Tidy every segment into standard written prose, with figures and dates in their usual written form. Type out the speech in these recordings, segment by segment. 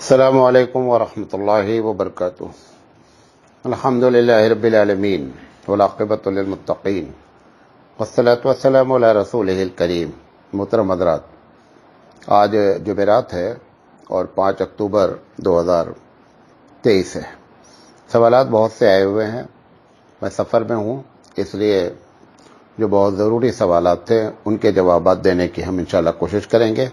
السلام علیکم ورحمۃ اللہ وبرکاتہ۔ الحمد للہ رب العالمین والعاقبۃ للمتقین والصلاۃ والسلام علی رسولہ الکریم۔ محترم حضرات، آج جمعرات ہے اور 5 اکتوبر 2023 ہے۔ سوالات بہت سے آئے ہوئے ہیں، میں سفر میں ہوں، اس لیے جو بہت ضروری سوالات تھے ان کے جوابات دینے کی ہم انشاءاللہ کوشش کریں گے۔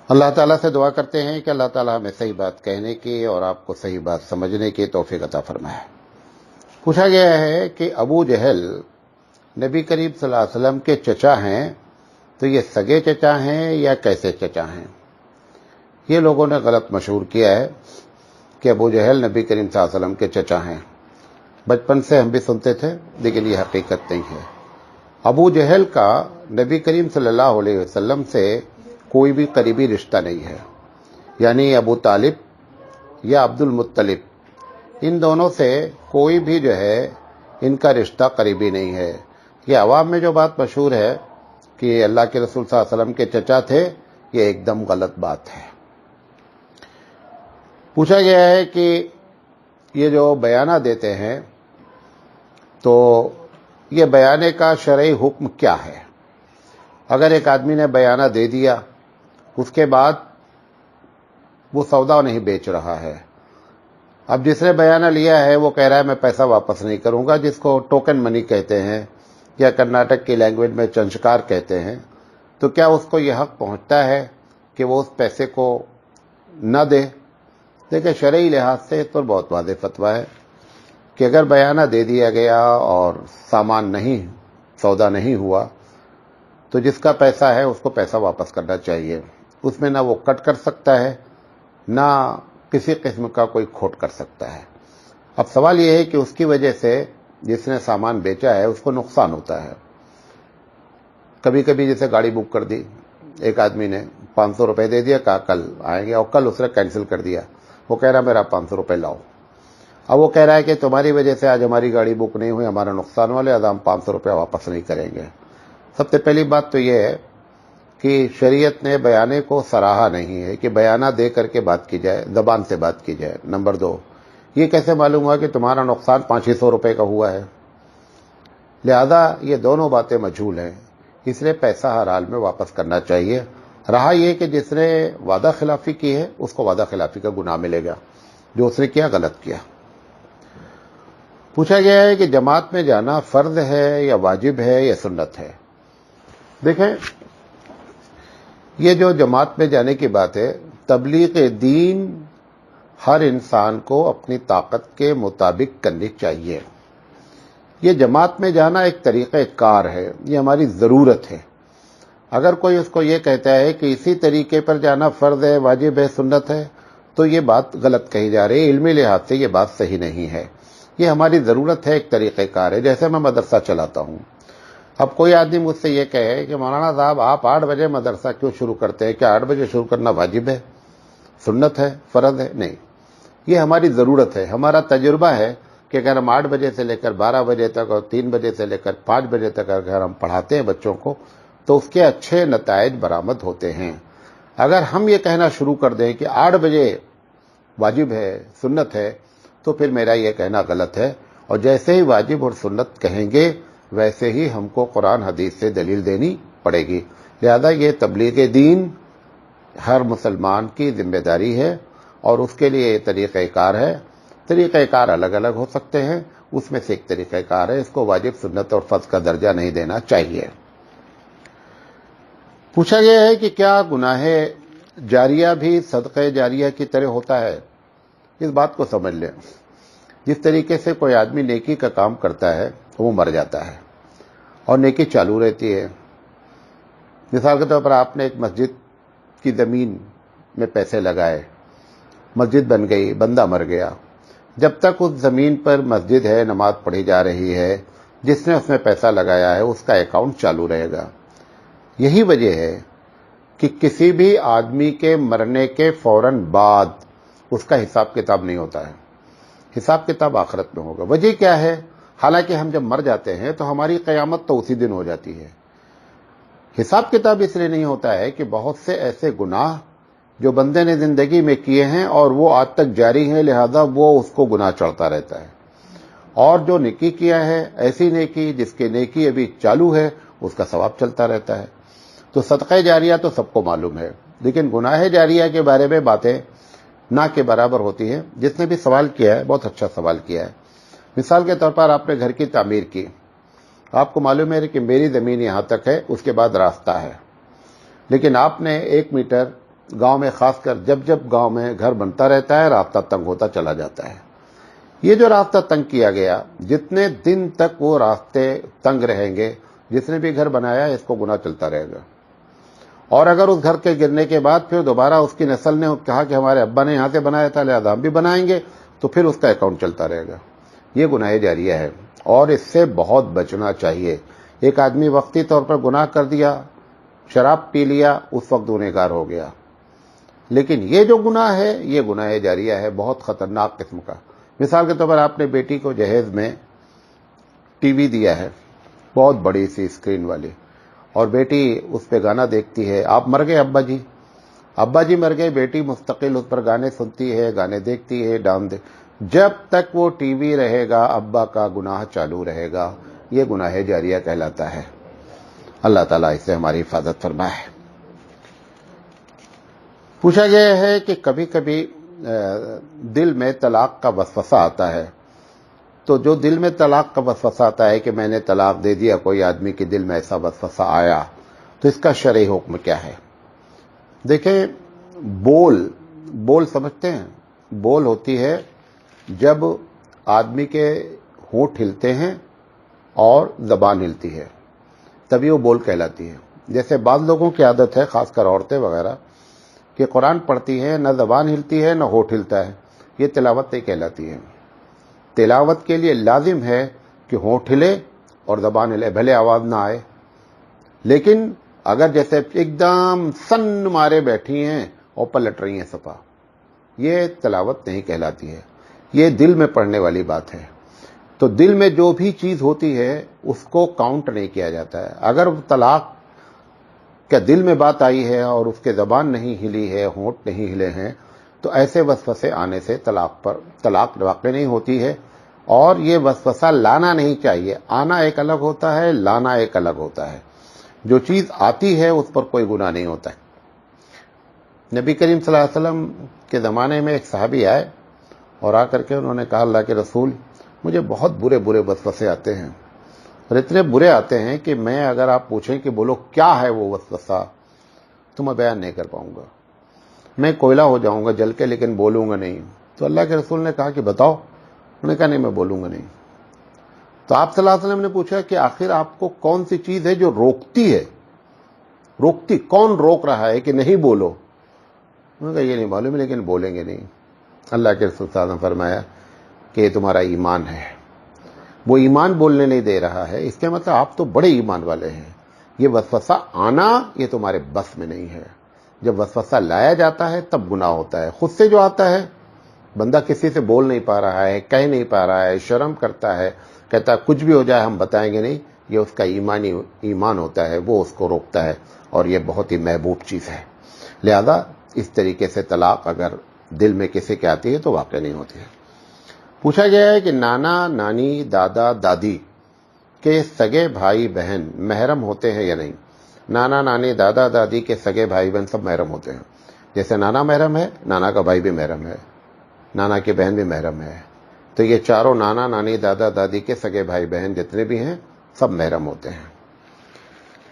اللہ تعالیٰ سے دعا کرتے ہیں کہ اللہ تعالیٰ ہمیں صحیح بات کہنے کی اور آپ کو صحیح بات سمجھنے کی توفیق عطا فرمائے۔ پوچھا گیا ہے کہ ابو جہل نبی کریم صلی اللہ علیہ وسلم کے چچا ہیں، تو یہ سگے چچا ہیں یا کیسے چچا ہیں؟ یہ لوگوں نے غلط مشہور کیا ہے کہ ابو جہل نبی کریم صلی اللہ علیہ وسلم کے چچا ہیں۔ بچپن سے ہم بھی سنتے تھے، لیکن یہ حقیقت نہیں ہے۔ ابو جہل کا نبی کریم صلی اللہ علیہ وسلم سے کوئی بھی قریبی رشتہ نہیں ہے، یعنی ابو طالب یا عبد المطلب، ان دونوں سے کوئی بھی جو ہے ان کا رشتہ قریبی نہیں ہے۔ یہ عوام میں جو بات مشہور ہے کہ اللہ کے رسول صلی اللہ علیہ وسلم کے چچا تھے، یہ ایک دم غلط بات ہے۔ پوچھا گیا ہے کہ یہ جو بیانہ دیتے ہیں تو یہ بیانے کا شرعی حکم کیا ہے؟ اگر ایک آدمی نے بیانہ دے دیا، اس کے بعد وہ سودا نہیں بیچ رہا ہے، اب جس نے بیانہ لیا ہے وہ کہہ رہا ہے میں پیسہ واپس نہیں کروں گا، جس کو ٹوکن منی کہتے ہیں یا کرناٹک کی لینگویج میں چنچکار کہتے ہیں، تو کیا اس کو یہ حق پہنچتا ہے کہ وہ اس پیسے کو نہ دے؟ دیکھیں، شرعی لحاظ سے تو بہت واضح فتویٰ ہے کہ اگر بیانہ دے دیا گیا اور سامان نہیں، سودا نہیں ہوا، تو جس کا پیسہ ہے اس کو پیسہ واپس کرنا چاہیے۔ اس میں نہ وہ کٹ کر سکتا ہے، نہ کسی قسم کا کوئی کھوٹ کر سکتا ہے۔ اب سوال یہ ہے کہ اس کی وجہ سے جس نے سامان بیچا ہے اس کو نقصان ہوتا ہے۔ کبھی کبھی جیسے گاڑی بک کر دی، ایک آدمی نے 500 روپے دے دیا، کہا کل آئیں گے، اور کل اس نے کینسل کر دیا، وہ کہہ رہا میرا 500 روپے لاؤ۔ اب وہ کہہ رہا ہے کہ تمہاری وجہ سے آج ہماری گاڑی بک نہیں ہوئی، ہمارا نقصان والے، آج ہم 500 روپے واپس نہیں کریں گے۔ سب سے پہلی بات تو یہ ہے کہ شریعت نے بیانے کو سراہا نہیں ہے کہ بیانہ دے کر کے بات کی جائے، زبان سے بات کی جائے۔ نمبر 2، یہ کیسے معلوم ہوا کہ تمہارا نقصان 500 روپے کا ہوا ہے؟ لہذا یہ دونوں باتیں مجہول ہیں، اس لیے پیسہ ہر حال میں واپس کرنا چاہیے۔ رہا یہ کہ جس نے وعدہ خلافی کی ہے اس کو وعدہ خلافی کا گناہ ملے گا، جو اس نے کیا غلط کیا۔ پوچھا گیا ہے کہ جماعت میں جانا فرض ہے یا واجب ہے یا سنت ہے؟ دیکھیں، یہ جو جماعت میں جانے کی بات ہے، تبلیغ دین ہر انسان کو اپنی طاقت کے مطابق کرنی چاہیے۔ یہ جماعت میں جانا ایک طریقہ کار ہے، یہ ہماری ضرورت ہے۔ اگر کوئی اس کو یہ کہتا ہے کہ اسی طریقے پر جانا فرض ہے، واجب ہے، سنت ہے، تو یہ بات غلط کہی جا رہی ہے۔ علمی لحاظ سے یہ بات صحیح نہیں ہے، یہ ہماری ضرورت ہے، ایک طریقہ کار ہے۔ جیسے میں مدرسہ چلاتا ہوں، اب کوئی آدمی مجھ سے یہ کہے کہ مولانا صاحب آپ 8 بجے مدرسہ کیوں شروع کرتے ہیں؟ کیا 8 بجے شروع کرنا واجب ہے، سنت ہے، فرض ہے؟ نہیں، یہ ہماری ضرورت ہے۔ ہمارا تجربہ ہے کہ اگر ہم 8 بجے سے لے کر 12 بجے تک اور 3 بجے سے لے کر 5 بجے تک اگر ہم پڑھاتے ہیں بچوں کو، تو اس کے اچھے نتائج برآمد ہوتے ہیں۔ اگر ہم یہ کہنا شروع کر دیں کہ 8 بجے واجب ہے، سنت ہے، تو پھر میرا یہ کہنا غلط ہے، اور جیسے ہی واجب اور سنت کہیں گے ویسے ہی ہم کو قرآن حدیث سے دلیل دینی پڑے گی۔ لہذا یہ تبلیغ دین ہر مسلمان کی ذمہ داری ہے، اور اس کے لیے یہ طریقہ کار ہے۔ طریقہ کار الگ الگ ہو سکتے ہیں، اس میں سے ایک طریقہ کار ہے، اس کو واجب، سنت اور فرض کا درجہ نہیں دینا چاہیے۔ پوچھا گیا ہے کہ کیا گناہ جاریہ بھی صدقہ جاریہ کی طرح ہوتا ہے؟ اس بات کو سمجھ لیں، جس طریقے سے کوئی آدمی نیکی کا کام کرتا ہے وہ مر جاتا ہے اور نیکی چالو رہتی ہے۔ مثال کے طور پر آپ نے ایک مسجد کی زمین میں پیسے لگائے، مسجد بن گئی، بندہ مر گیا، جب تک اس زمین پر مسجد ہے، نماز پڑھی جا رہی ہے، جس نے اس میں پیسہ لگایا ہے اس کا اکاؤنٹ چالو رہے گا۔ یہی وجہ ہے کہ کسی بھی آدمی کے مرنے کے فوراً بعد اس کا حساب کتاب نہیں ہوتا ہے، حساب کتاب آخرت میں ہوگا۔ وجہ کیا ہے؟ حالانکہ ہم جب مر جاتے ہیں تو ہماری قیامت تو اسی دن ہو جاتی ہے۔ حساب کتاب اس لیے نہیں ہوتا ہے کہ بہت سے ایسے گناہ جو بندے نے زندگی میں کیے ہیں اور وہ آج تک جاری ہیں، لہذا وہ اس کو گناہ چڑھتا رہتا ہے. اور جو نیکی کیا ہے، ایسی نیکی جس کی نیکی ابھی چالو ہے، اس کا ثواب چلتا رہتا ہے. تو صدقہ جاریہ تو سب کو معلوم ہے، لیکن گناہ جاریہ کے بارے میں باتیں نہ کے برابر ہوتی ہیں. جس نے بھی سوال کیا ہے بہت اچھا سوال کیا ہے. مثال کے طور پر آپ نے گھر کی تعمیر کی، آپ کو معلوم ہے کہ میری زمین یہاں تک ہے، اس کے بعد راستہ ہے، لیکن آپ نے 1 میٹر گاؤں میں، خاص کر جب گاؤں میں گھر بنتا رہتا ہے، راستہ تنگ ہوتا چلا جاتا ہے. یہ جو راستہ تنگ کیا گیا، جتنے دن تک وہ راستے تنگ رہیں گے، جس نے بھی گھر بنایا اس کو گناہ چلتا رہے گا. اور اگر اس گھر کے گرنے کے بعد پھر دوبارہ اس کی نسل نے کہا کہ ہمارے ابا نے یہاں سے بنایا تھا لہذا ہم بھی بنائیں گے، تو پھر اس کا اکاؤنٹ چلتا رہے گا. یہ گناہ جاریہ ہے اور اس سے بہت بچنا چاہیے. ایک آدمی وقتی طور پر گناہ کر دیا، شراب پی لیا، اس وقت گنہگار ہو گیا. لیکن یہ جو گناہ ہے یہ گناہ جاریہ ہے، بہت خطرناک قسم کا. مثال کے طور پر آپ نے بیٹی کو جہیز میں ٹی وی دیا ہے، بہت بڑی سی اسکرین والی، اور بیٹی اس پہ گانا دیکھتی ہے. آپ مر گئے، ابا جی مر گئے، بیٹی مستقل اس پر گانے سنتی ہے، گانے دیکھتی ہے، جب تک وہ ٹی وی رہے گا ابا کا گناہ چالو رہے گا. یہ گناہ جاریہ کہلاتا ہے. اللہ تعالیٰ اس سے ہماری حفاظت فرمائے. پوچھا گیا ہے کہ کبھی کبھی دل میں طلاق کا وسوسہ آتا ہے. تو جو دل میں طلاق کا وسوسہ آتا ہے کہ میں نے طلاق دے دیا، کوئی آدمی کے دل میں ایسا وسوسہ آیا، تو اس کا شرعی حکم کیا ہے؟ دیکھیں، بول سمجھتے ہیں؟ بول ہوتی ہے جب آدمی کے ہونٹ ہلتے ہیں اور زبان ہلتی ہے، تبھی وہ بول کہلاتی ہے. جیسے بعض لوگوں کی عادت ہے، خاص کر عورتیں وغیرہ، کہ قرآن پڑھتی ہے، نہ زبان ہلتی ہے نہ ہونٹ ہلتا ہے، یہ تلاوت نہیں کہلاتی ہے. تلاوت کے لیے لازم ہے کہ ہونٹ ہلے اور زبان ہلے، بھلے آواز نہ آئے. لیکن اگر جیسے ایک دم سن مارے بیٹھی ہیں اور پلٹ رہی ہیں صفا، یہ تلاوت نہیں کہلاتی ہے، یہ دل میں پڑھنے والی بات ہے. تو دل میں جو بھی چیز ہوتی ہے اس کو کاؤنٹ نہیں کیا جاتا ہے. اگر طلاق کیا دل میں بات آئی ہے اور اس کے زبان نہیں ہلی ہے، ہونٹ نہیں ہلے ہیں، تو ایسے وسوسے آنے سے طلاق واقع نہیں ہوتی ہے. اور یہ وسوسہ لانا نہیں چاہیے. آنا ایک الگ ہوتا ہے، لانا ایک الگ ہوتا ہے. جو چیز آتی ہے اس پر کوئی گناہ نہیں ہوتا ہے. نبی کریم صلی اللہ علیہ وسلم کے زمانے میں ایک صحابی آئے اور آ کر کے انہوں نے کہا، اللہ کے رسول، مجھے بہت برے وسوسے آتے ہیں، اور اتنے برے آتے ہیں کہ میں اگر آپ پوچھیں کہ بولو کیا ہے وہ وسوسہ تو میں بیان نہیں کر پاؤں گا، میں کوئلہ ہو جاؤں گا جل کے، لیکن بولوں گا نہیں. تو اللہ کے رسول نے کہا کہ بتاؤ. انہوں نے کہا نہیں، میں بولوں گا نہیں. تو آپ صلی اللہ علیہ وسلم نے پوچھا کہ آخر آپ کو کون سی چیز ہے جو روکتی ہے؟ کون روک رہا ہے کہ نہیں بولو؟ انہوں نے کہا یہ نہیں معلوم، لیکن بولیں گے نہیں. اللہ کے رسول صلی اللہ علیہ وسلم نے فرمایا کہ یہ تمہارا ایمان ہے. وہ ایمان بولنے نہیں دے رہا ہے، اس کے مطلب آپ تو بڑے ایمان والے ہیں. یہ وسوسہ آنا یہ تمہارے بس میں نہیں ہے. جب وسوسہ لایا جاتا ہے تب گناہ ہوتا ہے. خود سے جو آتا ہے، بندہ کسی سے بول نہیں پا رہا ہے، کہہ نہیں پا رہا ہے، شرم کرتا ہے، کہتا ہے کچھ بھی ہو جائے ہم بتائیں گے نہیں، یہ اس کا ایمان ہوتا ہے، وہ اس کو روکتا ہے، اور یہ بہت ہی محبوب چیز ہے. لہذا اس طریقے سے طلاق اگر دل میں کسی کے آتی ہے تو واقع نہیں ہوتی ہے. پوچھا گیا ہے کہ نانا نانی دادا دادی کے سگے بھائی بہن محرم ہوتے ہیں یا نہیں؟ نانا نانی دادا دادی کے سگے بھائی بہن سب محرم ہوتے ہیں. جیسے نانا محرم ہے، نانا کا بھائی بھی محرم ہے، نانا کی بہن بھی محرم ہے. تو یہ چاروں نانا نانی دادا دادی کے سگے بھائی بہن جتنے بھی ہیں سب محرم ہوتے ہیں.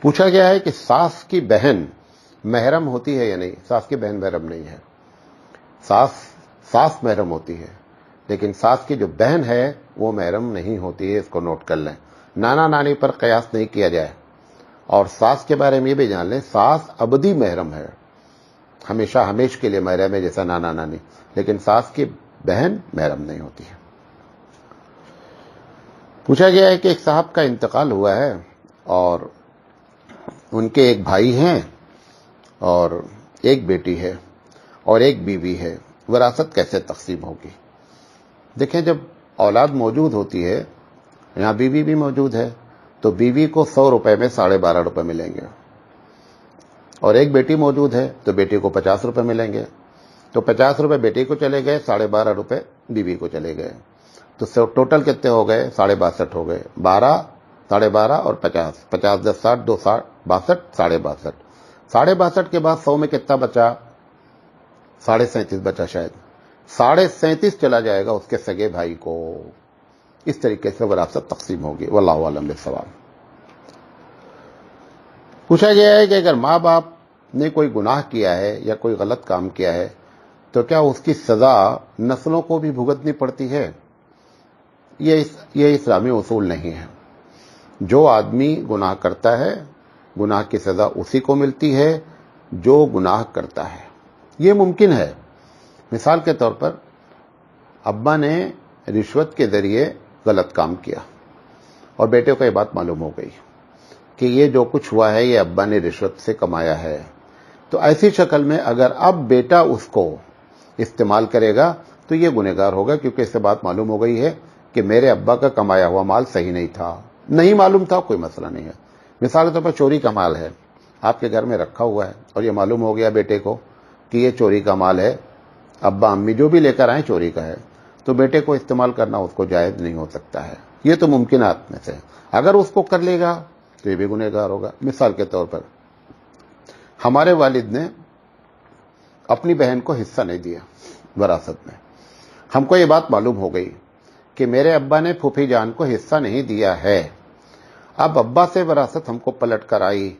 پوچھا گیا ہے کہ ساس کی بہن محرم ہوتی ہے یا نہیں؟ ساس کی بہن محرم نہیں ہے. ساس محرم ہوتی ہے، لیکن ساس کی جو بہن ہے وہ محرم نہیں ہوتی ہے. اس کو نوٹ کر لیں. نانا نانی پر قیاس نہیں کیا جائے. اور ساس کے بارے میں یہ بھی جان لیں، ساس ابدی محرم ہے، ہمیش کے لیے محرم ہے جیسا نانا نانی، لیکن ساس کی بہن محرم نہیں ہوتی ہے. پوچھا گیا ہے کہ ایک صاحب کا انتقال ہوا ہے اور ان کے ایک بھائی ہیں اور ایک بیٹی ہے اور ایک بیوی ہے، وراثت کیسے تقسیم ہوگی؟ دیکھیں، جب اولاد موجود ہوتی ہے، یہاں بیوی بھی موجود ہے، تو بیوی کو 100 روپے میں 12.5 روپے ملیں گے، اور ایک بیٹی موجود ہے تو بیٹی کو 50 روپے ملیں گے، تو 50 روپے بیٹی کو چلے گئے، 12.5 روپے بیوی کو چلے گئے، تو ٹوٹل کتنے ہو گئے؟ 62.5 ہو گئے، 12، 12.5 اور 50، 50 10 60، 2 60، 62، 62.5، 62.5 کے بعد 100 میں کتنا بچا؟ 37.5 بچا شاید، 37.5 چلا جائے گا اس کے سگے بھائی کو۔ اس طریقے سے وراثت تقسیم ہوگی، واللہ اعلم بالصواب۔ پوچھا گیا ہے کہ اگر ماں باپ نے کوئی گناہ کیا ہے یا کوئی غلط کام کیا ہے تو کیا اس کی سزا نسلوں کو بھی بھگتنی پڑتی ہے؟ یہ اسلامی اصول نہیں ہے۔ جو آدمی گناہ کرتا ہے گناہ کی سزا اسی کو ملتی ہے جو گناہ کرتا ہے۔ یہ ممکن ہے، مثال کے طور پر ابا نے رشوت کے ذریعے غلط کام کیا اور بیٹے کو یہ بات معلوم ہو گئی کہ یہ جو کچھ ہوا ہے یہ ابا نے رشوت سے کمایا ہے، تو ایسی شکل میں اگر اب بیٹا اس کو استعمال کرے گا تو یہ گنہگار ہوگا، کیونکہ اس سے بات معلوم ہو گئی ہے کہ میرے ابا کا کمایا ہوا مال صحیح نہیں تھا۔ نہیں معلوم تھا کوئی مسئلہ نہیں ہے، مثال کے طور پر چوری کا مال ہے، آپ کے گھر میں رکھا ہوا ہے اور یہ معلوم ہو گیا بیٹے کو کہ یہ چوری کا مال ہے، ابا امی جو بھی لے کر آئیں چوری کا ہے، تو بیٹے کو استعمال کرنا اس کو جائز نہیں ہو سکتا ہے۔ یہ تو ممکنات میں سے، اگر اس کو کر لے گا تو یہ بھی گنہگار ہوگا۔ مثال کے طور پر ہمارے والد نے اپنی بہن کو حصہ نہیں دیا وراثت میں، ہم کو یہ بات معلوم ہو گئی کہ میرے ابا نے پھوپھی جان کو حصہ نہیں دیا ہے، اب ابا سے وراثت ہم کو پلٹ کر آئی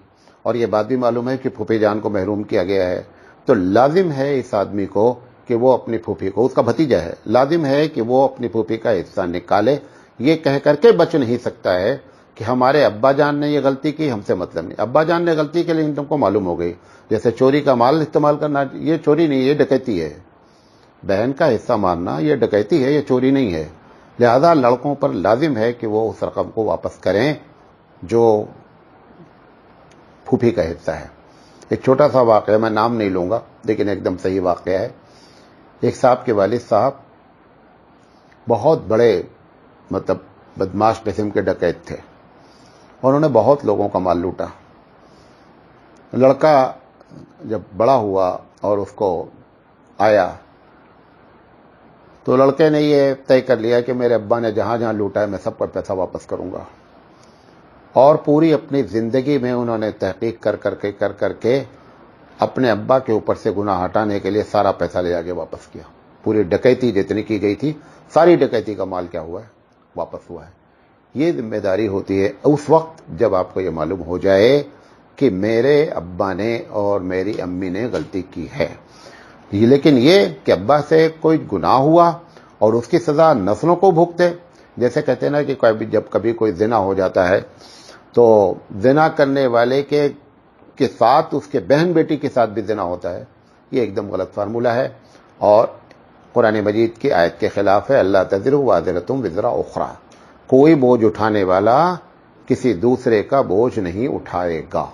اور یہ بات بھی معلوم ہے کہ پھوپھی جان کو محروم کیا گیا ہے، تو لازم ہے اس آدمی کو کہ وہ اپنی پھوپھی کو، اس کا بھتیجا ہے، لازم ہے کہ وہ اپنی پھوپھی کا حصہ نکالے۔ یہ کہہ کر کے بچ نہیں سکتا ہے کہ ہمارے ابا جان نے یہ غلطی کی، ہم سے مطلب نہیں۔ ابا جان نے غلطی کے لیے تم کو معلوم ہو گئی، جیسے چوری کا مال استعمال کرنا، یہ چوری نہیں، یہ ڈکیتی ہے۔ بہن کا حصہ مارنا یہ ڈکیتی ہے، یہ چوری نہیں ہے۔ لہذا لڑکوں پر لازم ہے کہ وہ اس رقم کو واپس کریں جو پھوپھی کا حصہ ہے۔ ایک چھوٹا سا واقعہ، میں نام نہیں لوں گا لیکن ایک دم صحیح واقعہ ہے۔ ایک صاحب کے والد صاحب بہت بڑے بدماش قسم کے ڈکیت تھے، انہوں نے بہت لوگوں کا مال لوٹا۔ لڑکا جب بڑا ہوا اور اس کو آیا تو لڑکے نے یہ طے کر لیا کہ میرے ابا نے جہاں جہاں لوٹا ہے میں سب کا پیسہ واپس کروں گا، اور پوری اپنی زندگی میں انہوں نے تحقیق کر کر کے اپنے ابا کے اوپر سے گناہ ہٹانے کے لیے سارا پیسہ لے آگے واپس کیا۔ پوری ڈکیتی جتنی کی گئی تھی، ساری ڈکیتی کا مال کیا ہوا ہے؟ واپس ہوا ہے۔ یہ ذمہ داری ہوتی ہے اس وقت جب آپ کو یہ معلوم ہو جائے کہ میرے ابا نے اور میری امی نے غلطی کی ہے۔ لیکن یہ کہ ابا سے کوئی گناہ ہوا اور اس کی سزا نسلوں کو بھگتے، جیسے کہتے ہیں نا کہ جب کبھی کوئی زنا ہو جاتا ہے تو زنا کرنے والے کے ساتھ اس کے بہن بیٹی کے ساتھ بھی زنا ہوتا ہے، یہ ایک دم غلط فارمولہ ہے اور قرآن مجید کی آیت کے خلاف ہے۔ اللہ تزر وازرۃ وزر اخری، کوئی بوجھ اٹھانے والا کسی دوسرے کا بوجھ نہیں اٹھائے گا،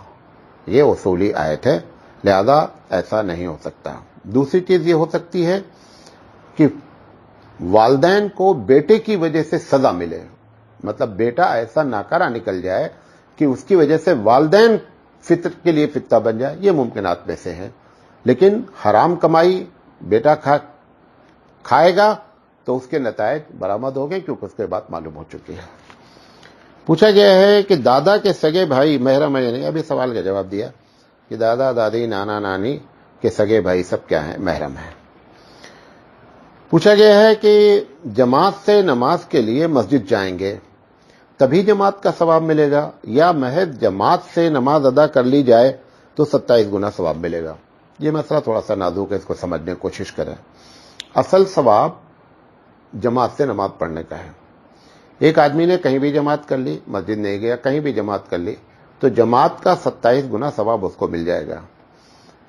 یہ اصولی آیت ہے، لہذا ایسا نہیں ہو سکتا۔ دوسری چیز یہ ہو سکتی ہے کہ والدین کو بیٹے کی وجہ سے سزا ملے، مطلب بیٹا ایسا ناکارہ نکل جائے کہ اس کی وجہ سے والدین فطر کے لیے فتنہ بن جائے، یہ ممکنات میں سے ہے۔ لیکن حرام کمائی بیٹا کھائے گا تو اس کے نتائج برآمد ہو گئے، کیونکہ اس کے بعد معلوم ہو چکی ہے۔ پوچھا گیا ہے کہ دادا کے سگے بھائی محرم ہے یا نہیں؟ ابھی سوال کا جواب دیا کہ دادا دادی نانا نانی کے سگے بھائی سب کیا ہیں؟ محرم ہیں۔ پوچھا گیا ہے کہ جماعت سے نماز کے لیے مسجد جائیں گے تبھی جماعت کا ثواب ملے گا، یا محض جماعت سے نماز ادا کر لی جائے تو 27 گنا ثواب ملے گا؟ یہ مسئلہ تھوڑا سا نازک ہے، اس کو سمجھنے کی کوشش کریں۔ اصل ثواب جماعت سے نماز پڑھنے کا ہے۔ ایک آدمی نے کہیں بھی جماعت کر لی، مسجد نہیں گیا، کہیں بھی جماعت کر لی تو جماعت کا 27 گنا ثواب اس کو مل جائے گا،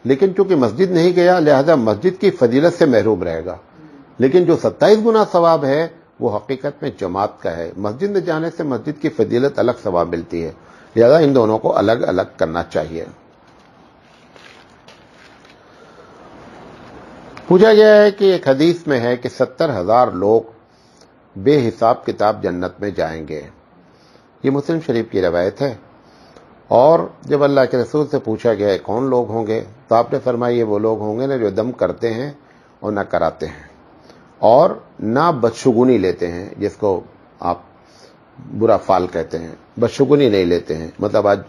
لیکن چونکہ مسجد نہیں گیا لہذا مسجد کی فضیلت سے محروم رہے گا۔ لیکن جو 27 گنا ثواب ہے وہ حقیقت میں جماعت کا ہے، مسجد میں جانے سے مسجد کی فضیلت الگ ثواب ملتی ہے، لہذا ان دونوں کو الگ الگ کرنا چاہیے۔ پوچھا گیا ہے کہ ایک حدیث میں ہے کہ 70,000 لوگ بے حساب کتاب جنت میں جائیں گے، یہ مسلم شریف کی روایت ہے اور جب اللہ کے رسول سے پوچھا گیا ہے کون لوگ ہوں گے تو آپ نے فرمایا یہ وہ لوگ ہوں گے نا جو دم کرتے ہیں اور نہ کراتے ہیں اور نہ بدشگونی لیتے ہیں، جس کو آپ برا فال کہتے ہیں، بدشگونی نہیں لیتے ہیں، مطلب آج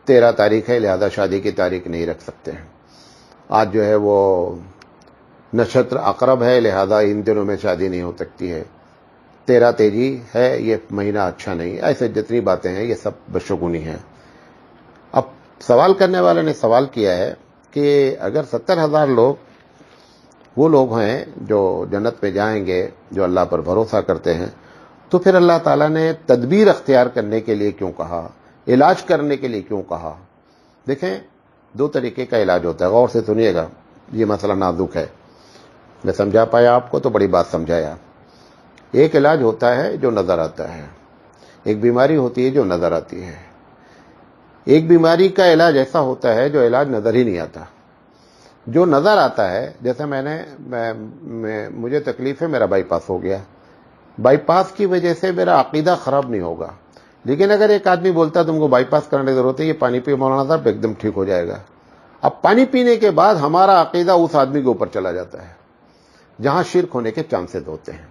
13 تاریخ ہے لہذا شادی کی تاریخ نہیں رکھ سکتے ہیں، آج جو ہے وہ نشتر عقرب ہے لہذا ان دنوں میں شادی نہیں ہو سکتی ہے، 13 تیزی ہے یہ مہینہ اچھا نہیں، ایسے جتنی باتیں ہیں یہ سب بدشگونی ہیں۔ اب سوال کرنے والے نے سوال کیا ہے کہ اگر 70,000 لوگ وہ لوگ ہیں جو جنت میں جائیں گے جو اللہ پر بھروسہ کرتے ہیں، تو پھر اللہ تعالیٰ نے تدبیر اختیار کرنے کے لیے کیوں کہا، علاج کرنے کے لیے کیوں کہا؟ دیکھیں 2 طریقے کا علاج ہوتا ہے، غور سے سنیے گا، یہ مسئلہ نازک ہے، میں سمجھا پایا آپ کو تو بڑی بات سمجھایا۔ ایک علاج ہوتا ہے جو نظر آتا ہے، ایک بیماری ہوتی ہے جو نظر آتی ہے، ایک بیماری کا علاج ایسا ہوتا ہے جو علاج نظر ہی نہیں آتا، جو نظر آتا ہے، جیسے مجھے تکلیف ہے، میرا بائی پاس ہو گیا، بائی پاس کی وجہ سے میرا عقیدہ خراب نہیں ہوگا، لیکن اگر ایک آدمی بولتا تم کو بائی پاس کرنے کی ضرورت ہے، یہ پانی پی مولانا صاحب ایک دم ٹھیک ہو جائے گا، اب پانی پینے کے بعد ہمارا عقیدہ اس آدمی کے اوپر چلا جاتا ہے جہاں شرک ہونے کے چانسز ہوتے ہیں۔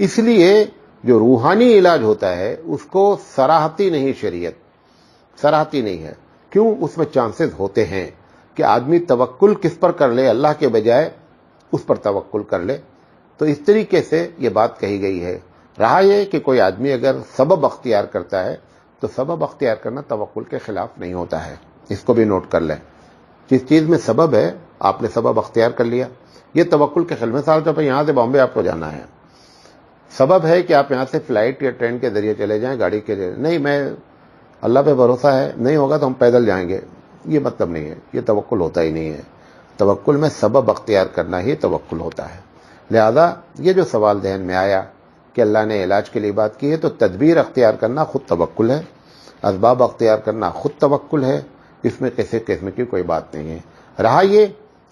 اس لیے جو روحانی علاج ہوتا ہے اس کو سراحتی نہیں، شریعت سراحتی نہیں ہے، کیوں؟ اس میں چانسز ہوتے ہیں کہ آدمی توکل کس پر کر لے، اللہ کے بجائے اس پر توکل کر لے، تو اس طریقے سے یہ بات کہی گئی ہے۔ رہا یہ کہ کوئی آدمی اگر سبب اختیار کرتا ہے تو سبب اختیار کرنا توکل کے خلاف نہیں ہوتا ہے، اس کو بھی نوٹ کر لیں، جس چیز میں سبب ہے آپ نے سبب اختیار کر لیا، یہ توکل کے خلاف۔ مثال طور پر یہاں سے بامبے آپ کو جانا ہے، سبب ہے کہ آپ یہاں سے فلائٹ یا ٹرین کے ذریعے چلے جائیں، گاڑی کے ذریعے نہیں، میں اللہ پہ بھروسہ ہے، نہیں ہوگا تو ہم پیدل جائیں گے، یہ مطلب نہیں ہے، یہ توکل ہوتا ہی نہیں ہے۔ توکل میں سبب اختیار کرنا ہی توکل ہوتا ہے۔ لہذا یہ جو سوال ذہن میں آیا کہ اللہ نے علاج کے لیے بات کی ہے، تو تدبیر اختیار کرنا خود توکل ہے، اسباب اختیار کرنا خود توکل ہے، اس میں کسی قسم کی کوئی بات نہیں ہے۔ رہا یہ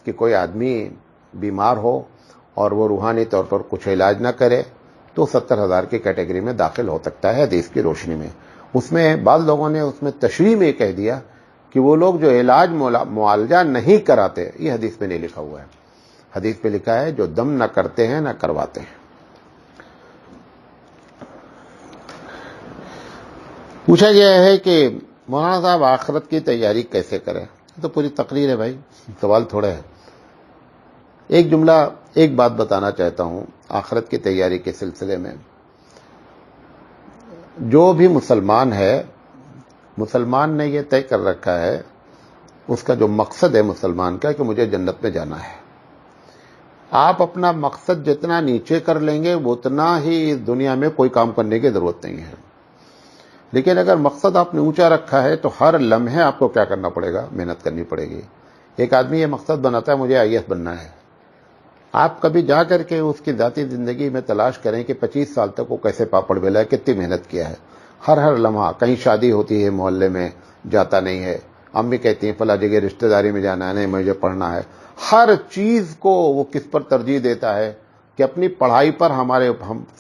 کہ کوئی آدمی بیمار ہو اور وہ روحانی طور پر کچھ علاج نہ کرے تو 70,000 کی کیٹیگری میں داخل ہو سکتا ہے حدیث کی روشنی میں۔ اس میں بعض لوگوں نے اس میں تشریح میں کہہ دیا کہ وہ لوگ جو علاج معالجہ نہیں کراتے، یہ حدیث میں نہیں لکھا ہوا ہے، حدیث پہ لکھا ہے جو دم نہ کرتے ہیں نہ کرواتے ہیں۔ پوچھا گیا ہے کہ مولانا صاحب آخرت کی تیاری کیسے کریں؟ تو پوری تقریر ہے بھائی، سوال تھوڑا ہے۔ ایک جملہ، ایک بات بتانا چاہتا ہوں آخرت کی تیاری کے سلسلے میں۔ جو بھی مسلمان ہے، مسلمان نے یہ طے کر رکھا ہے، اس کا جو مقصد ہے مسلمان کا کہ مجھے جنت میں جانا ہے۔ آپ اپنا مقصد جتنا نیچے کر لیں گے اتنا ہی اس دنیا میں کوئی کام کرنے کی ضرورت نہیں ہے، لیکن اگر مقصد آپ نے اونچا رکھا ہے تو ہر لمحے آپ کو کیا کرنا پڑے گا؟ محنت کرنی پڑے گی۔ ایک آدمی یہ مقصد بناتا ہے مجھے IAS بننا ہے، آپ کبھی جا کر کے اس کی ذاتی زندگی میں تلاش کریں کہ 25 سال تک وہ کیسے پاپڑ بیلا ہے، کتنی محنت کیا ہے، ہر لمحہ۔ کہیں شادی ہوتی ہے محلے میں جاتا نہیں ہے، امی کہتی ہیں فلاں جگہ رشتہ داری میں جانا ہے، نہیں مجھے پڑھنا ہے، ہر چیز کو وہ کس پر ترجیح دیتا ہے کہ اپنی پڑھائی پر ہم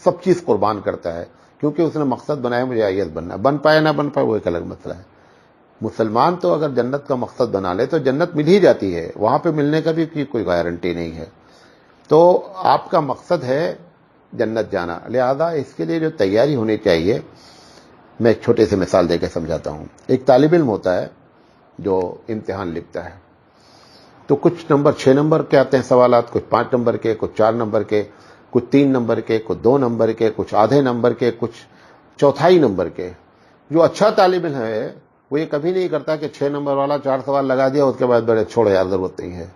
سب چیز قربان کرتا ہے، کیونکہ اس نے مقصد بنایا مجھے IAS بننا ہے۔ بن پائے نہ بن پائے وہ ایک الگ مسئلہ ہے۔ مسلمان تو اگر جنت کا مقصد بنا لے تو جنت مل ہی جاتی ہے، وہاں پہ ملنے کا بھی کوئی گارنٹی نہیں ہے۔ تو آپ کا مقصد ہے جنت جانا، لہذا اس کے لیے جو تیاری ہونی چاہیے، میں ایک چھوٹے سے مثال دے کے سمجھاتا ہوں۔ ایک طالب علم ہوتا ہے جو امتحان لکھتا ہے، تو کچھ نمبر 6 نمبر کے آتے ہیں سوالات، کچھ 5 نمبر کے، کچھ 4 نمبر کے، کچھ 3 نمبر کے، کچھ 2 نمبر کے، کچھ آدھے نمبر کے، کچھ چوتھائی نمبر کے۔ جو اچھا طالب علم ہے وہ یہ کبھی نہیں کرتا کہ 6 نمبر والا 4 سوال لگا دیا اس کے بعد بڑے چھوڑو یار ضرورت نہیں ہے،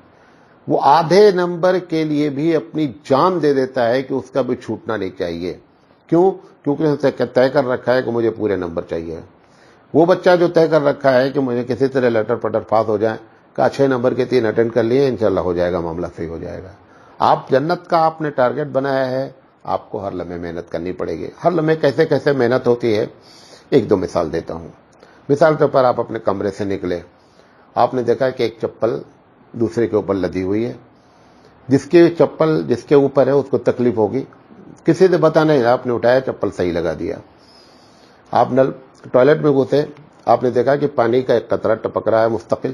وہ آدھے نمبر کے لیے بھی اپنی جان دے دیتا ہے کہ اس کا بھی چھوٹنا نہیں چاہیے۔ کیوں؟ کیونکہ اس نے طے کر رکھا ہے کہ مجھے پورے نمبر چاہیے۔ وہ بچہ جو طے کر رکھا ہے کہ مجھے کسی طرح لیٹر پٹر پاس ہو جائے، کہا 6 نمبر کے 3 اٹینڈ کر لیے، انشاءاللہ ہو جائے گا، معاملہ صحیح ہو جائے گا۔ آپ جنت کا آپ نے ٹارگٹ بنایا ہے، آپ کو ہر لمحے محنت کرنی پڑے گی۔ ہر لمحے کیسے کیسے محنت ہوتی ہے، 1-2 مثال دیتا ہوں۔ مثال کے اوپر آپ اپنے کمرے سے نکلے، آپ نے دیکھا کہ ایک چپل دوسرے کے اوپر لدی ہوئی ہے، جس کی چپل جس کے اوپر ہے اس کو تکلیف ہوگی، کسی سے بتا نہیں، آپ نے اٹھایا چپل صحیح لگا دیا۔ آپ ٹوائلٹ میں گھسے، آپ نے دیکھا کہ پانی کا ایک قطرہ ٹپک رہا ہے مستقل،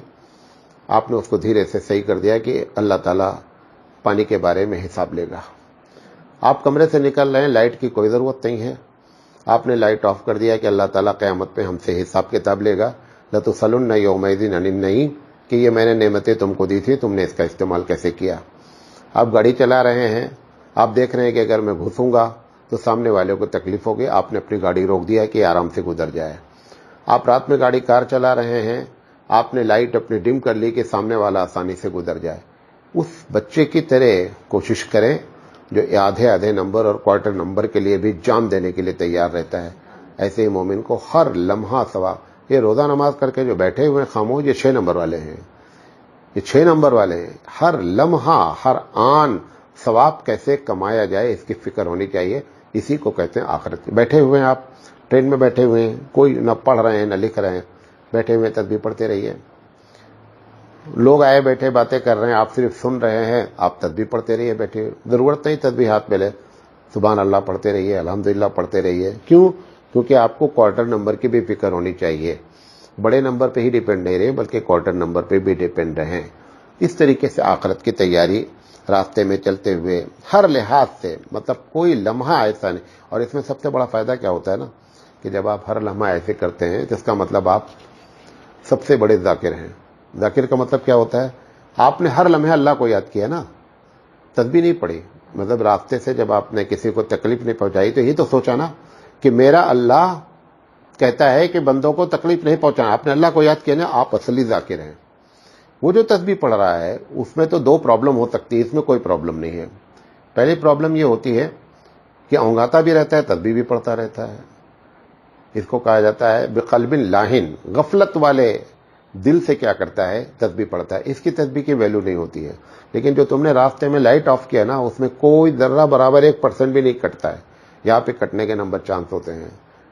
آپ نے اس کو دھیرے سے صحیح کر دیا کہ اللہ تعالیٰ پانی کے بارے میں حساب لے گا۔ آپ کمرے سے نکل رہے ہیں، لائٹ کی کوئی ضرورت نہیں ہے، آپ نے لائٹ آف کر دیا کہ اللہ تعالیٰ قیامت پہ ہم سے حساب کتاب لے گا، لَتُسْأَلُنَّ یَوْمَئِذٍ عَنِ النَّعِیمِ، کہ یہ میں نے نعمتیں تم کو دی تھی، تم نے اس کا استعمال کیسے کیا۔ آپ گاڑی چلا رہے ہیں، آپ دیکھ رہے ہیں کہ اگر میں گھسوں گا تو سامنے والے کو تکلیف ہوگی، آپ نے اپنی گاڑی روک دیا کہ آرام سے گزر جائے۔ آپ رات میں گاڑی کار چلا رہے ہیں، آپ نے لائٹ اپنی ڈم کر لی کہ سامنے والا آسانی سے گزر جائے۔ اس بچے کی طرح کوشش کریں جو آدھے نمبر اور کوارٹر نمبر کے لیے بھی جان دینے کے لیے تیار رہتا ہے۔ ایسے ہی مومن کو ہر لمحہ ثواب، یہ روزہ نماز کر کے جو بیٹھے ہوئے خاموش، یہ 6 نمبر والے ہیں، یہ 6 نمبر والے ہیں۔ ہر لمحہ، ہر آن ثواب کیسے کمایا جائے اس کی فکر ہونی چاہیے، اسی کو کہتے ہیں آخرت۔ بیٹھے ہوئے ہیں آپ، ٹرین میں بیٹھے ہوئے ہیں، کوئی نہ پڑھ رہے ہیں نہ لکھ رہے ہیں، بیٹھے ہوئے تسبیح پڑھتے رہیے۔ لوگ آئے بیٹھے باتیں کر رہے ہیں، آپ صرف سن رہے ہیں، آپ تسبیح پڑھتے رہیے بیٹھے، ضرورت نہیں تسبیح ہاتھ میں لے، سبحان اللہ پڑھتے رہیے، الحمدللہ پڑھتے رہیے۔ کیوں؟ کیونکہ آپ کو کوارٹر نمبر کی بھی فکر ہونی چاہیے، بڑے نمبر پہ ہی ڈیپینڈ نہیں رہے بلکہ کوارٹر نمبر پہ بھی ڈیپینڈ رہیں۔ اس طریقے سے آخرت کی تیاری راستے میں چلتے ہوئے ہر لحاظ سے، مطلب کوئی لمحہ ایسا نہیں۔ اور اس میں سب سے بڑا فائدہ کیا ہوتا ہے نا کہ جب آپ ہر لمحہ ایسے کرتے ہیں تو اس کا مطلب آپ سب سے بڑے ذاکر ہیں۔ ذاکر کا مطلب کیا ہوتا ہے؟ آپ نے ہر لمحے اللہ کو یاد کیا نا، تسبیح نہیں پڑھی، مطلب راستے سے جب آپ نے کسی کو تکلیف نہیں پہنچائی تو یہ تو سوچا نا کہ میرا اللہ کہتا ہے کہ بندوں کو تکلیف نہیں پہنچانا، آپ نے اللہ کو یاد کیا نا، آپ اصلی ذاکر ہیں۔ وہ جو تسبیح پڑھ رہا ہے اس میں تو 2 پرابلم ہو سکتی ہے، اس میں کوئی پرابلم نہیں ہے۔ پہلی پرابلم یہ ہوتی ہے کہ اونگاتا بھی رہتا ہے، تسبیح بھی پڑھتا رہتا ہے۔ اس کو کہا جاتا ہے بقلب لاہن، غفلت والے دل سے کیا کرتا ہے؟ تسبیح پڑھتا ہے، اس کی تسبیح کی ویلیو نہیں ہوتی ہے۔ لیکن جو تم نے راستے میں لائٹ آف کیا نا، اس میں کوئی ذرہ برابر 1% بھی نہیں کٹتا ہے، یہاں پہ کٹنے کے نمبر چانس ہوتے ہیں۔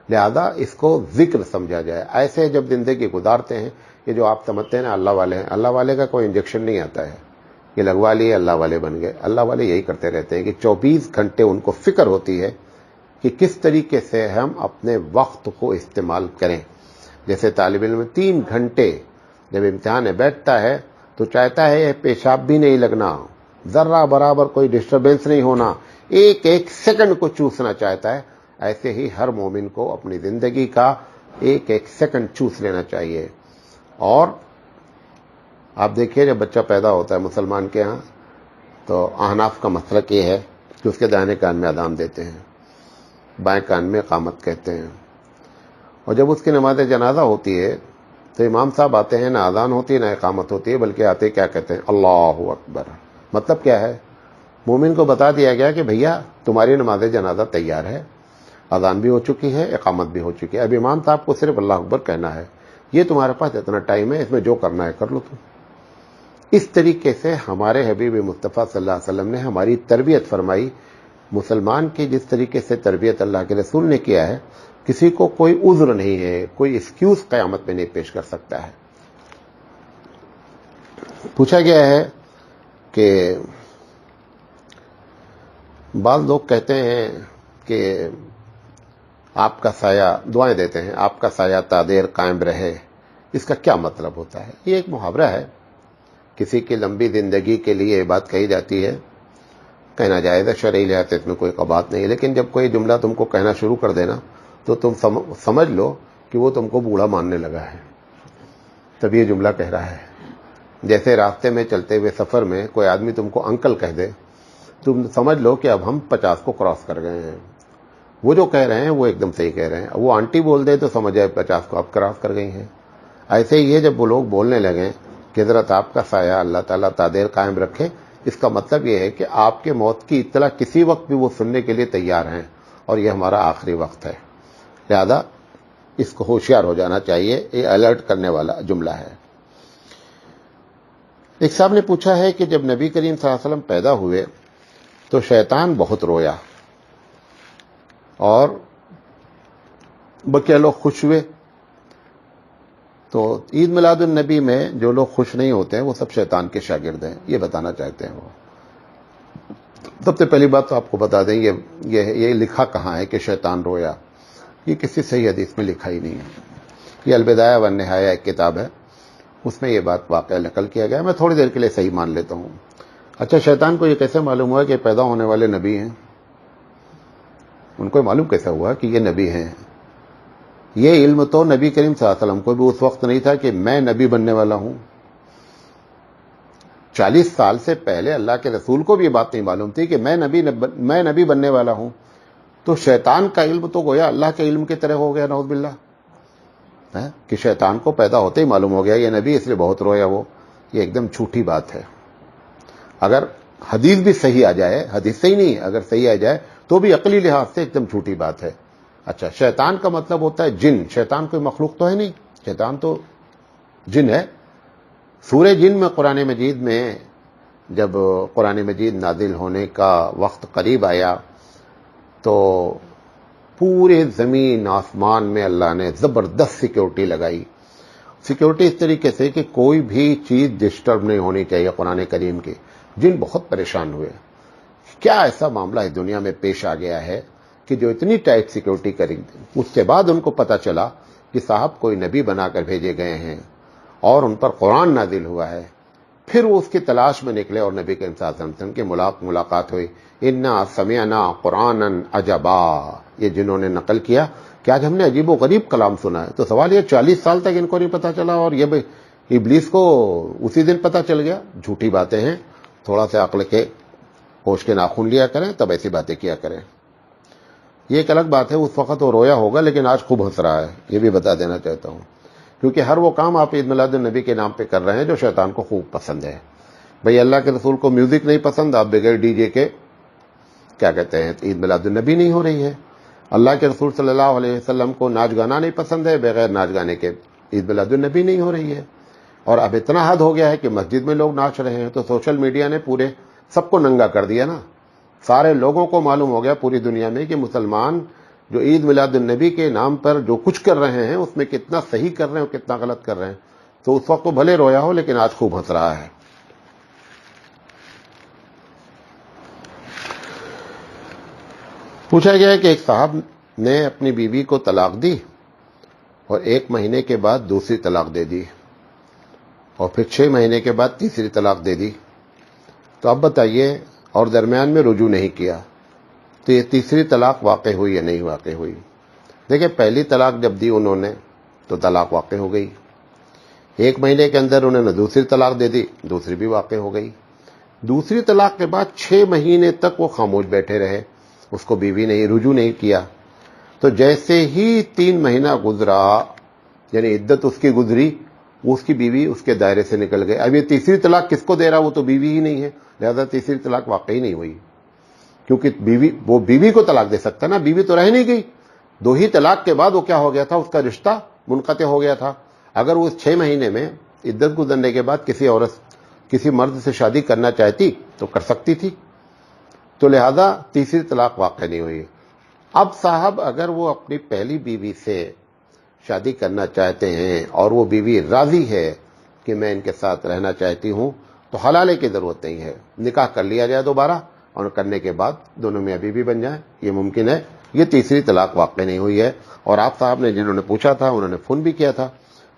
لہذا اس کو ذکر سمجھا جائے۔ ایسے جب زندگی گزارتے ہیں، یہ جو آپ سمجھتے ہیں نا اللہ والے ہیں، اللہ والے کا کوئی انجیکشن نہیں آتا ہے، یہ لگوا لیے اللہ والے بن گئے۔ اللہ والے یہی کرتے رہتے ہیں کہ 24 گھنٹے ان کو فکر ہوتی ہے کہ کس طریقے سے ہم اپنے وقت کو استعمال کریں۔ جیسے طالب علم 3 گھنٹے جب امتحان میں بیٹھتا ہے تو چاہتا ہے پیشاب بھی نہیں لگنا، ذرہ برابر کوئی ڈسٹربنس نہیں ہونا، ایک سیکنڈ کو چوسنا چاہتا ہے۔ ایسے ہی ہر مومن کو اپنی زندگی کا ایک سیکنڈ چوس لینا چاہیے۔ اور آپ دیکھیے جب بچہ پیدا ہوتا ہے مسلمان کے ہاں تو احناف کا مسلک یہ ہے کہ اس کے دائیں کان میں اذان دیتے ہیں، بائیں کان میں اقامت کہتے ہیں۔ اور جب اس کی نماز جنازہ ہوتی ہے تو امام صاحب آتے ہیں، نہ اذان ہوتی ہے نہ اقامت ہوتی ہے، بلکہ آتے کیا کہتے ہیں؟ اللہ اکبر۔ مطلب کیا ہے؟ مومن کو بتا دیا گیا کہ بھیا تمہاری نماز جنازہ تیار ہے، اذان بھی ہو چکی ہے، اقامت بھی ہو چکی ہے، اب امام صاحب کو صرف اللہ اکبر کہنا ہے، یہ تمہارے پاس اتنا ٹائم ہے، اس میں جو کرنا ہے کر لو تم۔ اس طریقے سے ہمارے حبیب مصطفیٰ صلی اللہ علیہ وسلم نے ہماری تربیت فرمائی۔ مسلمان کی جس طریقے سے تربیت اللہ کے رسول نے کیا ہے، کسی کو کوئی عذر نہیں ہے، کوئی ایکسکیوز قیامت میں نہیں پیش کر سکتا ہے۔ پوچھا گیا ہے کہ بعض لوگ کہتے ہیں کہ آپ کا سایہ، دعائیں دیتے ہیں آپ کا سایہ تا دیر قائم رہے، اس کا کیا مطلب ہوتا ہے؟ یہ ایک محاورہ ہے، کسی کی لمبی زندگی کے لیے یہ بات کہی جاتی ہے، کہنا جائز ہے، شرعی لحاظ سے اس میں کوئی قباحت نہیں ہے، لیکن جب کوئی جملہ تم کو کہنا شروع کر دینا تو تم سمجھ لو کہ وہ تم کو بوڑھا ماننے لگا ہے، تب یہ جملہ کہہ رہا ہے۔ جیسے راستے میں چلتے ہوئے سفر میں کوئی آدمی تم کو انکل کہہ دے، تم سمجھ لو کہ اب ہم 50 کو کراس کر گئے ہیں۔ وہ جو کہہ رہے ہیں وہ ایک دم صحیح کہہ رہے ہیں، وہ آنٹی بول دے تو سمجھ جائے 50 کو اب کراس کر گئی ہیں۔ ایسے ہی ہے جب وہ لوگ بولنے لگیں کہ حضرت آپ کا سایہ اللہ تعالیٰ تا دیر قائم رکھے، اس کا مطلب یہ ہے کہ آپ کے موت کی اطلاع کسی وقت بھی وہ سننے کے لیے تیار ہیں، اور یہ ہمارا آخری وقت ہے۔ لہذا اس کو ہوشیار ہو جانا چاہیے، یہ الرٹ کرنے والا جملہ ہے۔ ایک صاحب نے پوچھا ہے کہ جب نبی کریم صلی اللہ علیہ وسلم پیدا ہوئے تو شیطان بہت رویا اور بقیہ لوگ خوش ہوئے، تو عید میلاد النبی میں جو لوگ خوش نہیں ہوتے ہیں وہ سب شیطان کے شاگرد ہیں، یہ بتانا چاہتے ہیں وہ۔ سب سے پہلی بات تو آپ کو بتا دیں یہ لکھا کہاں ہے کہ شیطان رویا، یہ کسی صحیح حدیث میں لکھا ہی نہیں ہے۔ یہ البدایہ والنہایہ ایک کتاب ہے، اس میں یہ بات واقعہ نقل کیا گیا. میں تھوڑی دیر کے لیے صحیح مان لیتا ہوں. اچھا، شیطان کو یہ کیسے معلوم ہوا کہ پیدا ہونے والے نبی ہیں؟ ان کو معلوم کیسے ہوا کہ یہ نبی ہیں؟ یہ علم تو نبی کریم صلی اللہ علیہ وسلم کو بھی اس وقت نہیں تھا کہ میں نبی بننے والا ہوں. 40 سال سے پہلے اللہ کے رسول کو بھی یہ بات نہیں معلوم تھی کہ میں نبی بننے والا ہوں. تو شیطان کا علم تو گویا اللہ کے علم کی طرح ہو گیا، نعوذ باللہ، کہ شیطان کو پیدا ہوتے ہی معلوم ہو گیا یہ نبی، اس لیے بہت رویا وہ. یہ ایک دم جھوٹی بات ہے. اگر حدیث بھی صحیح آ جائے، حدیث صحیح نہیں، اگر صحیح آ جائے تو بھی عقلی لحاظ سے ایک دم جھوٹی بات ہے. اچھا، شیطان کا مطلب ہوتا ہے جن. شیطان کوئی مخلوق تو ہے نہیں، شیطان تو جن ہے. سورہ جن میں قرآن مجید میں جب قرآن مجید نازل ہونے کا وقت قریب آیا تو پورے زمین آسمان میں اللہ نے زبردست سیکیورٹی لگائی. سیکیورٹی اس طریقے سے کہ کوئی بھی چیز ڈسٹرب نہیں ہونی چاہیے قرآن کریم کی. جن بہت پریشان ہوئے، کیا ایسا معاملہ اس دنیا میں پیش آ گیا ہے کہ جو اتنی ٹائٹ سیکیورٹی کریں. اس کے بعد ان کو پتا چلا کہ صاحب کوئی نبی بنا کر بھیجے گئے ہیں اور ان پر قرآن نازل ہوا ہے. پھر وہ اس کی تلاش میں نکلے اور نبی کریم صلی اللہ علیہ وسلم کی ملاقات ہوئی. انا سمعنا قرآنا عجبا، یہ جنہوں نے نقل کیا کہ آج ہم نے عجیب و غریب کلام سنا ہے. تو سوال یہ 40 سال تک ان کو نہیں پتا چلا اور یہ ابلیس کو اسی دن پتا چل گیا. جھوٹی باتیں ہیں. تھوڑا سا عقل کے ہوش کے ناخن لیا کریں تب ایسی باتیں کیا کریں. یہ ایک الگ بات ہے، اس وقت وہ رویا ہوگا لیکن آج خوب ہنس رہا ہے، یہ بھی بتا دینا چاہتا ہوں. کیونکہ ہر وہ کام آپ عید میلاد النبی کے نام پہ کر رہے ہیں جو شیطان کو خوب پسند ہے. بھئی اللہ کے رسول کو میوزک نہیں پسند، آپ بغیر ڈی جے کے کیا کہتے ہیں عید میلاد النبی نہیں ہو رہی ہے. اللہ کے رسول صلی اللہ علیہ وسلم کو ناچ گانا نہیں پسند ہے، بغیر ناچ گانے کے عید میلاد النبی نہیں ہو رہی ہے. اور اب اتنا حد ہو گیا ہے کہ مسجد میں لوگ ناچ رہے ہیں تو سوشل میڈیا نے پورے سب کو ننگا کر دیا نا. سارے لوگوں کو معلوم ہو گیا پوری دنیا میں کہ مسلمان جو عید میلاد النبی کے نام پر جو کچھ کر رہے ہیں اس میں کتنا صحیح کر رہے ہیں اور کتنا غلط کر رہے ہیں. تو اس وقت تو بھلے رویا ہو لیکن آج خوب ہنس رہا ہے. پوچھا گیا کہ ایک صاحب نے اپنی بیوی کو طلاق دی اور 1 مہینے کے بعد دوسری طلاق دے دی اور پھر 6 مہینے کے بعد تیسری طلاق دے دی. تو اب بتائیے، اور درمیان میں رجوع نہیں کیا، تو یہ تیسری طلاق واقع ہوئی یا نہیں واقع ہوئی؟ دیکھیں، پہلی طلاق جب دی انہوں نے تو طلاق واقع ہو گئی. 1 مہینے کے اندر انہوں نے دوسری طلاق دے دی، دوسری بھی واقع ہو گئی. دوسری طلاق کے بعد 6 مہینے تک وہ خاموش بیٹھے رہے، اس کو بیوی نے رجوع نہیں کیا. تو جیسے ہی 3 مہینہ گزرا، یعنی عدت اس کی گزری، اس کی بیوی اس کے دائرے سے نکل گئے. اب یہ تیسری طلاق کس کو دے رہا؟ وہ تو بیوی ہی نہیں ہے، لہذا تیسری طلاق واقعی نہیں ہوئی. کیونکہ وہ بیوی کو طلاق دے سکتا نا، بیوی تو رہ نہیں گئی. 2 ہی طلاق کے بعد وہ کیا ہو گیا تھا، اس کا رشتہ منقطع ہو گیا تھا. اگر وہ 6 مہینے میں عدت گزرنے کے بعد کسی مرد سے شادی کرنا چاہتی تو کر سکتی تھی. تو لہذا تیسری طلاق واقع نہیں ہوئی. اب صاحب اگر وہ اپنی پہلی بیوی سے شادی کرنا چاہتے ہیں اور وہ بیوی راضی ہے کہ میں ان کے ساتھ رہنا چاہتی ہوں تو حلالے کی ضرورت نہیں ہے، نکاح کر لیا جائے دوبارہ اور کرنے کے بعد دونوں میاں بیوی بن جائیں، یہ ممکن ہے. یہ تیسری طلاق واقع نہیں ہوئی ہے. اور آپ صاحب نے جنہوں نے پوچھا تھا انہوں نے فون بھی کیا تھا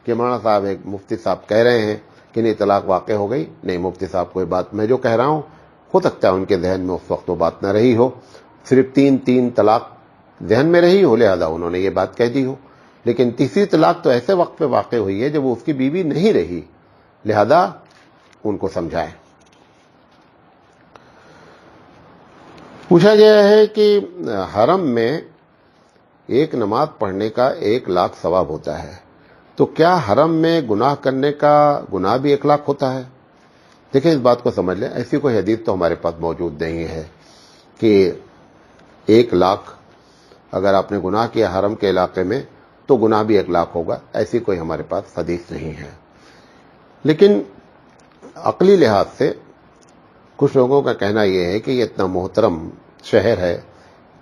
کہ مولانا صاحب ایک مفتی صاحب کہہ رہے ہیں کہ نہیں طلاق واقع ہو گئی. نہیں مفتی صاحب، کوئی بات میں جو کہہ رہا ہوں ہو سکتا ہے ان کے ذہن میں اس وقت وہ بات نہ رہی ہو، صرف 3 طلاق ذہن میں رہی ہو لہذا انہوں نے یہ بات کہہ دی ہو. لیکن تیسری طلاق تو ایسے وقت پہ واقع ہوئی ہے جب وہ اس کی بیوی نہیں رہی، لہذا ان کو سمجھائیں. پوچھا گیا ہے کہ حرم میں ایک نماز پڑھنے کا 1 لاکھ ثواب ہوتا ہے، تو کیا حرم میں گناہ کرنے کا گناہ بھی 1 لاکھ ہوتا ہے؟ دیکھیں، اس بات کو سمجھ لیں، ایسی کوئی حدیث تو ہمارے پاس موجود نہیں ہے کہ 1 لاکھ اگر آپ نے گناہ کیا حرم کے علاقے میں تو گناہ بھی 1 لاکھ ہوگا. ایسی کوئی ہمارے پاس حدیث نہیں ہے. لیکن عقلی لحاظ سے کچھ لوگوں کا کہنا یہ ہے کہ یہ اتنا محترم شہر ہے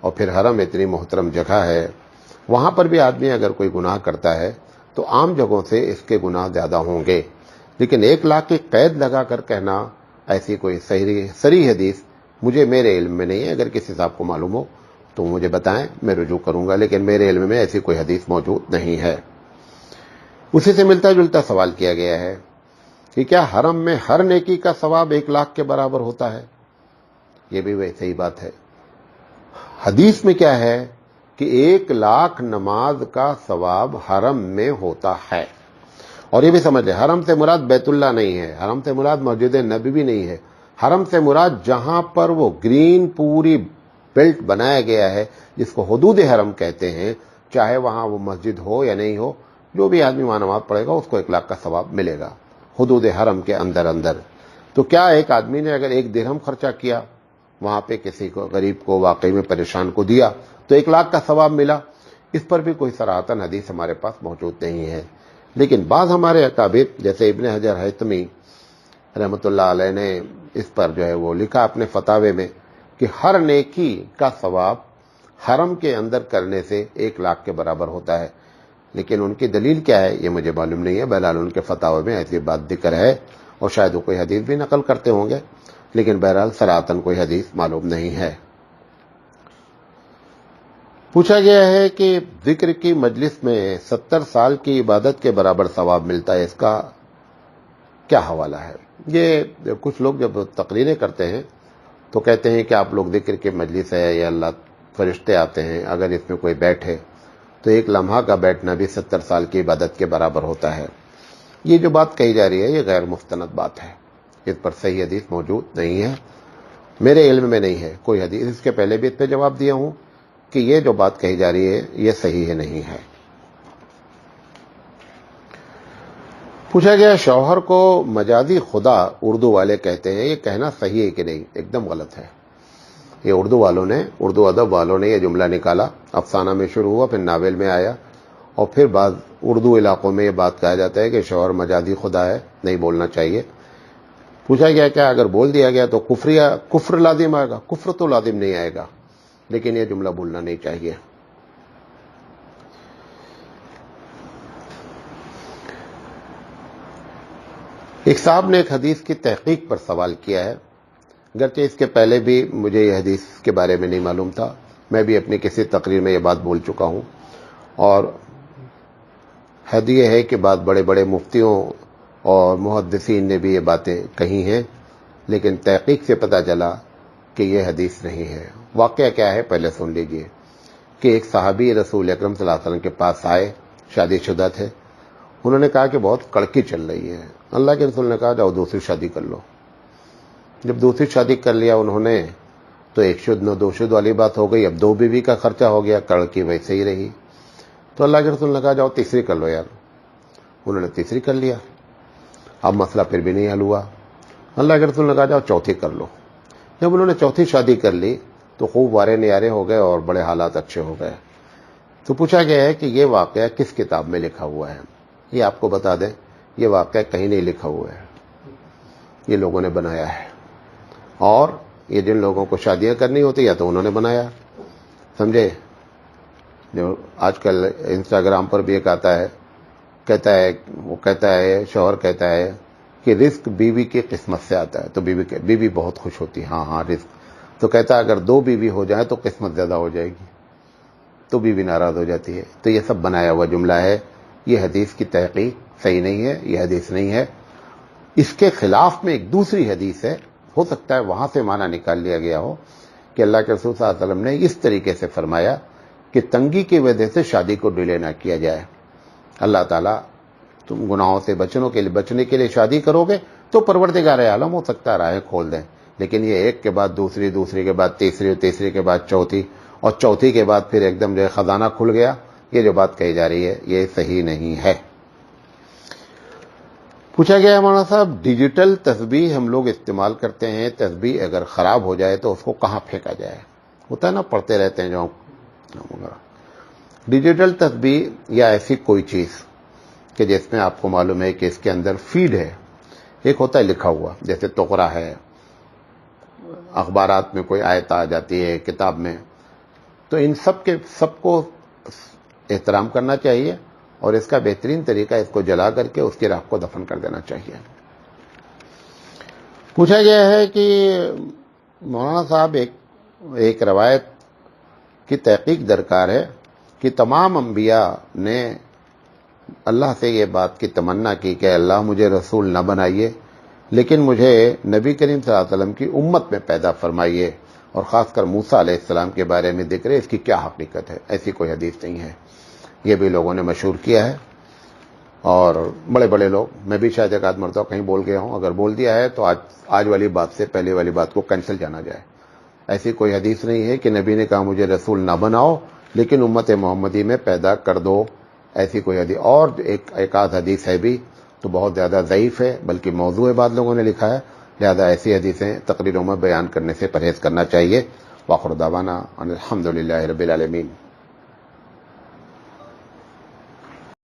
اور پھر حرم اتنی محترم جگہ ہے، وہاں پر بھی آدمی اگر کوئی گناہ کرتا ہے تو عام جگہوں سے اس کے گناہ زیادہ ہوں گے. لیکن 1 لاکھ کی قید لگا کر کہنا، ایسی کوئی صریح حدیث میرے علم میں نہیں ہے. اگر کسی صاحب کو معلوم ہو تو مجھے بتائیں، میں رجوع کروں گا، لیکن میرے علم میں ایسی کوئی حدیث موجود نہیں ہے. اسی سے ملتا جلتا سوال کیا گیا ہے کہ کیا حرم میں ہر نیکی کا ثواب 1,00,000 کے برابر ہوتا ہے؟ یہ بھی ویسے ہی بات ہے۔ حدیث میں کیا ہے کہ 1,00,000 نماز کا ثواب حرم میں ہوتا ہے۔ اور یہ بھی سمجھ لیں، حرم سے مراد بیت اللہ نہیں ہے، حرم سے مراد مسجد نبوی نہیں ہے، حرم سے مراد جہاں پر وہ گرین پوری بیلٹ بنایا گیا ہے جس کو حدود حرم کہتے ہیں، چاہے وہاں وہ مسجد ہو یا نہیں ہو، جو بھی آدمی وہاں نماز پڑھے گا اس کو 1,00,000 کا ثواب ملے گا حدود حرم کے اندر۔ تو کیا ایک آدمی نے اگر 1 درہم خرچہ کیا وہاں پہ کسی کو غریب کو واقعی میں پریشان کو دیا تو 1,00,000 کا ثواب ملا؟ اس پر بھی کوئی صراحتاً حدیث ہمارے پاس موجود نہیں ہے، لیکن بعض ہمارے اکابر جیسے ابن حجر ہیثمی رحمۃ اللہ علیہ نے اس پر جو ہے وہ لکھا اپنے فتاوے میں کہ ہر نیکی کا ثواب حرم کے اندر کرنے سے 1,00,000 کے برابر ہوتا ہے، لیکن ان کی دلیل کیا ہے یہ مجھے معلوم نہیں ہے۔ بہرحال ان کے فتاوے میں ایسی بات ذکر ہے اور شاید وہ کوئی حدیث بھی نقل کرتے ہوں گے، لیکن بہرحال صراحتاً کوئی حدیث معلوم نہیں ہے۔ پوچھا گیا ہے کہ ذکر کی مجلس میں 70 سال کی عبادت کے برابر ثواب ملتا ہے، اس کا کیا حوالہ ہے؟ یہ کچھ لوگ جب تقریریں کرتے ہیں تو کہتے ہیں کہ آپ لوگ ذکر کی مجلس ہے یا اللہ فرشتے آتے ہیں، اگر اس میں کوئی بیٹھے تو 1 لمحہ کا بیٹھنا بھی 70 سال کی عبادت کے برابر ہوتا ہے۔ یہ جو بات کہی جا رہی ہے یہ غیر مستند بات ہے، اس پر صحیح حدیث موجود نہیں ہے، میرے علم میں نہیں ہے کوئی حدیث۔ اس کے پہلے بھی اس پہ جواب دیا ہوں کہ یہ جو بات کہی جا رہی ہے یہ صحیح نہیں ہے۔ پوچھا گیا شوہر کو مجازی خدا اردو والے کہتے ہیں، یہ کہنا صحیح ہے کہ نہیں؟ ایک دم غلط ہے۔ یہ اردو ادب والوں نے یہ جملہ نکالا، افسانہ میں شروع ہوا، پھر ناول میں آیا، اور پھر بعض اردو علاقوں میں یہ بات کہا جاتا ہے کہ شوہر مجازی خدا ہے، نہیں بولنا چاہیے۔ پوچھا گیا کیا اگر بول دیا گیا تو کفر لازم آئے گا؟ کفر تو لازم نہیں آئے گا، لیکن یہ جملہ بولنا نہیں چاہیے۔ ایک صاحب نے ایک حدیث کی تحقیق پر سوال کیا ہے، گرچہ اس کے پہلے بھی مجھے یہ حدیث کے بارے میں نہیں معلوم تھا، میں بھی اپنی کسی تقریر میں یہ بات بول چکا ہوں، اور حد یہ ہے کہ بعض بڑے بڑے مفتیوں اور محدثین نے بھی یہ باتیں کہی ہیں، لیکن تحقیق سے پتہ چلا کہ یہ حدیث نہیں ہے۔ واقعہ کیا ہے پہلے سن لیجئے کہ ایک صحابی رسول اکرم صلی اللہ علیہ وسلم کے پاس آئے، شادی شدہ تھے، انہوں نے کہا کہ بہت کڑکی چل رہی ہے۔ اللہ کے رسول نے کہا جاؤ دوسری شادی کر لو۔ جب دوسری شادی کر لیا انہوں نے تو 1 شد 9 2 شد والی بات ہو گئی، اب 2 بیوی کا خرچہ ہو گیا، کڑکی ویسے ہی رہی۔ تو اللہ کے رسول نے کہا جاؤ تیسری کر لو یار، انہوں نے تیسری کر لیا، اب مسئلہ پھر بھی نہیں حل ہوا۔ اللہ کے رسول نے کہا جاؤ چوتھی کر لو۔ جب انہوں نے چوتھی شادی کر لی تو خوب وارے نیارے ہو گئے اور بڑے حالات اچھے ہو گئے۔ تو پوچھا گیا ہے کہ یہ واقعہ کس کتاب میں لکھا ہوا ہے؟ یہ آپ کو بتا دیں یہ واقعہ کہیں نہیں لکھا ہوا ہے، یہ لوگوں نے بنایا ہے، اور یہ جن لوگوں کو شادیاں کرنی ہوتی یا تو انہوں نے بنایا، سمجھے؟ جو آج کل انسٹاگرام پر بھی ایک آتا ہے، کہتا ہے شوہر کہتا ہے کہ رزق بیوی کی قسمت سے آتا ہے، تو بیوی بہت خوش ہوتی ہے، ہاں رزق، تو کہتا ہے اگر 2 بیوی ہو جائیں تو قسمت زیادہ ہو جائے گی، تو بیوی ناراض ہو جاتی ہے۔ تو یہ سب بنایا ہوا جملہ ہے، یہ حدیث کی تحقیق صحیح نہیں ہے، یہ حدیث نہیں ہے۔ اس کے خلاف میں ایک دوسری حدیث ہے، ہو سکتا ہے وہاں سے معنی نکال لیا گیا ہو کہ اللہ کے رسول صلی اللہ علیہ وسلم نے اس طریقے سے فرمایا کہ تنگی کی وجہ سے شادی کو ڈیلے نہ کیا جائے۔ اللہ تعالیٰ تم گناہوں سے بچنے کے لیے شادی کرو گے تو پروردگار عالم ہو سکتا ہے راہیں کھول دیں، لیکن یہ ایک کے بعد دوسری، دوسری کے بعد تیسری، اور تیسری کے بعد چوتھی، اور چوتھی کے بعد پھر ایک دم جو ہے خزانہ کھل گیا، یہ جو بات کہی جا رہی ہے یہ صحیح نہیں ہے۔ پوچھا گیا مولانا صاحب ڈیجیٹل تسبیح ہم لوگ استعمال کرتے ہیں، تسبیح اگر خراب ہو جائے تو اس کو کہاں پھینکا جائے؟ ہوتا ہے نا پڑھتے رہتے ہیں جو ڈیجیٹل تسبیح یا ایسی کوئی چیز کہ جس میں آپ کو معلوم ہے کہ اس کے اندر فیڈ ہے، ایک ہوتا ہے لکھا ہوا جیسے تقرا ہے، اخبارات میں کوئی آیت آ جاتی ہے، کتاب میں، تو ان سب کو احترام کرنا چاہیے، اور اس کا بہترین طریقہ اس کو جلا کر کے اس کی راکھ کو دفن کر دینا چاہیے۔ پوچھا گیا ہے کہ مولانا صاحب ایک روایت کی تحقیق درکار ہے کہ تمام انبیاء نے اللہ سے یہ بات کی تمنا کی کہ اللہ مجھے رسول نہ بنائیے، لیکن مجھے نبی کریم صلی اللہ علیہ وسلم کی امت میں پیدا فرمائیے، اور خاص کر موسیٰ علیہ السلام کے بارے میں ذکر ہے، اس کی کیا حقیقت ہے؟ ایسی کوئی حدیث نہیں ہے۔ یہ بھی لوگوں نے مشہور کیا ہے، اور بڑے بڑے لوگ، میں بھی شاید ایک آدھ مرتبہ کہیں بول گیا ہوں، اگر بول دیا ہے تو آج والی بات سے پہلے والی بات کو کینسل جانا جائے۔ ایسی کوئی حدیث نہیں ہے کہ نبی نے کہا مجھے رسول نہ بناؤ لیکن امت محمدی میں پیدا کر دو، ایسی کوئی حدیث۔ اور ایک آدھ حدیث ہے بھی تو بہت زیادہ ضعیف ہے، بلکہ موضوع بعض لوگوں نے لکھا ہے، لہذا ایسی حدیثیں تقریروں میں بیان کرنے سے پرہیز کرنا چاہیے۔ وآخر دعوانا ان الحمد للہ رب العالمین۔